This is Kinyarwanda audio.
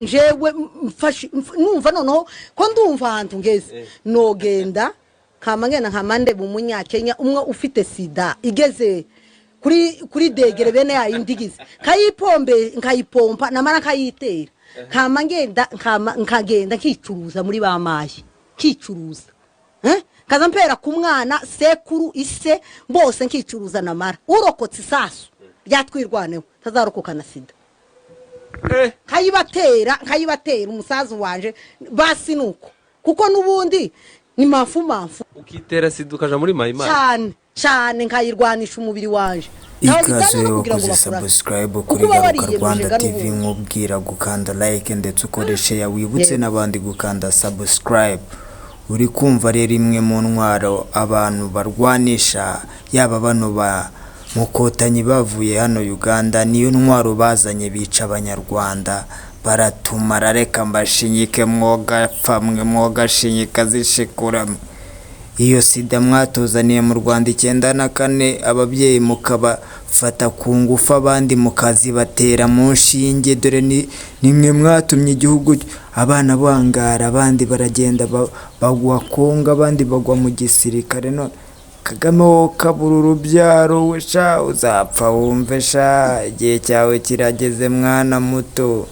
jewe numva noneho ko ndumva ahantu ngeze nogenda kamangena nkamande bumunyakenya umwe ufite sida igeze kuri degere bene ya indigize kayipombe nkayipompa namara kayitera kamangenda nkagenda kicuruza muri bamaye kicuruza kaza mpera ku mwana sekuru ise bose nkicuruza namara urokotse isasu ryatwirwaneho tazarokoka na sida kayibatera umusazu wanje basi nuko kuko nubundi ni mafu ukitera sida ukaja muri mayimana cyane nkayirwanisha umubiri wanje ikaze yo subscribe kuri Garuka Rwanda TV nkubwira gukanda like ndetse ukoreshe ya wibutse nabandi gukanda subscribe. Uri kumva rero imwe mu ntwaro abantu barwanisha yaba bano ba mukotanyi bavuye hano Uganda niyo ntwaro bazanye bica abanyarwanda baratumara reka mbashinyike mwoga pfamwe mwoga shinyika zishikura iyo sida mwatuzaniye mu Rwanda 94 ababyeyi mukabafata ku ngufu abandi mukazi batera mu nshinge dore nimwe mwatumye igihugu abana bangara abandi baragenda bagwa konga abandi bagwa mu gisirikare none Kagame wo kabura urubyaro we sha uzapfa wumve sha igihe cyawe kirageze mwana muto.